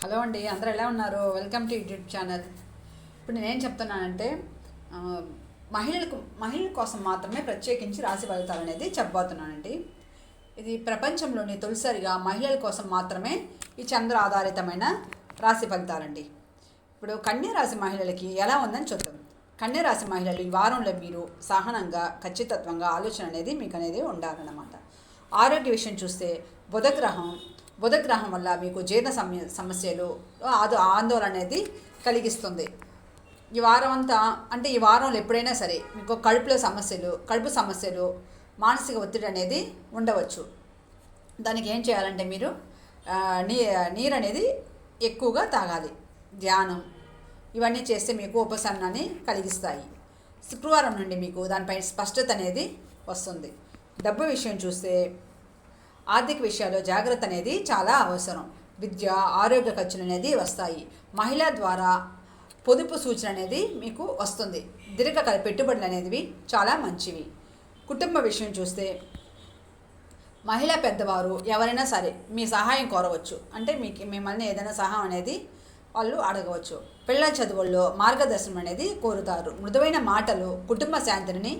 Hello అండి, అందరూ ఎలా ఉన్నారు? Welcome to YouTube channel. ఇప్పుడు నేనేం చెప్తున్నానంటే మహిళల కోసం మాత్రమే ప్రత్యేకించి రాశి ఫలితాలు అనేది చెప్పబోతున్నానండి. ఇది ప్రపంచంలోని తొలిసారిగా మహిళల కోసం మాత్రమే ఈ చంద్ర ఆధారితమైన రాశి ఫలితాలండి. ఇప్పుడు కన్యా రాశి మహిళలకి ఎలా ఉందని చూద్దాం. కన్యా రాశి మహిళలు ఈ వారంలో మీరు సహనంగా, ఖచ్చితత్వంగా ఆలోచన అనేది మీకు అనేది ఉండాలన్నమాట. ఆరోగ్య విషయం చూస్తే బుధగ్రహం వల్ల మీకు జీర్ణ సమస్యలు ఆందోళన అనేది కలిగిస్తుంది. ఈ వారం అంతా అంటే ఈ వారంలో ఎప్పుడైనా సరే మీకు కడుపు సమస్యలు మానసిక ఒత్తిడి అనేది ఉండవచ్చు. దానికి ఏం చేయాలంటే మీరు నీరు అనేది ఎక్కువగా తాగాలి. ధ్యానం ఇవన్నీ చేస్తే మీకు ఉపశమనాన్ని కలిగిస్తాయి. శుక్రవారం నుండి మీకు దానిపై స్పష్టత అనేది వస్తుంది. డబ్బు విషయం చూస్తే ఆర్థిక విషయాల్లో జాగ్రత్త అనేది చాలా అవసరం. విద్య, ఆరోగ్య ఖర్చులు అనేది వస్తాయి. మహిళ ద్వారా పొదుపు సూచన అనేది మీకు వస్తుంది. దీర్ఘకాల పెట్టుబడులు అనేవి చాలా మంచివి. కుటుంబ విషయం చూస్తే మహిళా పెద్దవారు ఎవరైనా సరే మీ సహాయం కోరవచ్చు. అంటే మిమ్మల్ని ఏదైనా సహాయం అనేది వాళ్ళు అడగవచ్చు. పిల్లల చదువుల్లో మార్గదర్శనం అనేది కోరుతారు. మృదువైన మాటలు కుటుంబ శాంతిని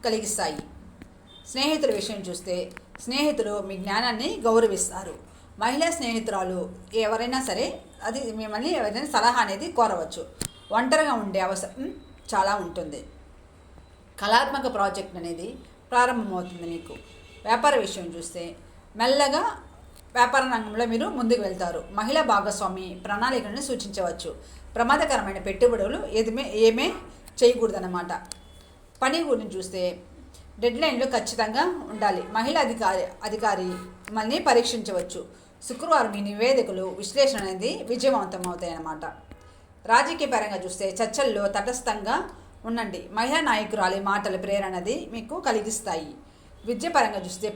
కలిగిస్తాయి. స్నేహితుల విషయం చూస్తే స్నేహితులు మీ జ్ఞానాన్ని గౌరవిస్తారు. మహిళా స్నేహితురాలు ఎవరైనా సరే మిమ్మల్ని ఎవరైనా సలహా అనేది కోరవచ్చు. ఒంటరిగా ఉండే అవసరం చాలా ఉంటుంది. కళాత్మక ప్రాజెక్ట్ అనేది ప్రారంభమవుతుంది మీకు. వ్యాపార విషయం చూస్తే మెల్లగా వ్యాపార రంగంలో మీరు ముందుకు వెళ్తారు. మహిళా భాగస్వామి ప్రణాళికలను సూచించవచ్చు. ప్రమాదకరమైన పెట్టుబడులు ఏమే చేయకూడదన్నమాట. పని గురించి చూస్తే డెడ్లైన్లు ఖచ్చితంగా ఉండాలి. మహిళా అధికారి మిమ్మల్ని పరీక్షించవచ్చు. శుక్రవారం మీ నివేదికలు విశ్లేషణ అనేది విజయవంతం అవుతాయి అన్నమాట. రాజకీయ పరంగా చూస్తే చర్చల్లో తటస్థంగా ఉండండి. మహిళా నాయకురాలి మాటల ప్రేరణది మీకు కలిగిస్తాయి. విద్య పరంగా చూస్తే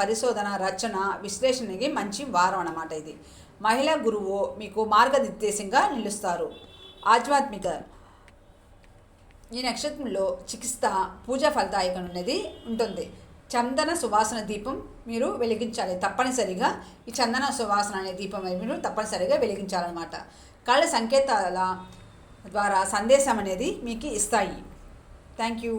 పరిశోధన, రచన, విశ్లేషణకి మంచి వారం అన్నమాట ఇది. మహిళా గురువు మీకు మార్గనిర్దేశంగా నిలుస్తారు. ఆధ్యాత్మిక ఈ నక్షత్రంలో చికిత్స పూజా ఫలదాయకం అనేది ఉంటుంది. చందన సువాసన దీపం మీరు వెలిగించాలి తప్పనిసరిగా. ఈ చందన సువాసన అనే దీపం మీరు తప్పనిసరిగా వెలిగించాలన్నమాట. కళ్ళ సంకేతాల ద్వారా సందేశం అనేది మీకు ఇస్తాయి. Thank you.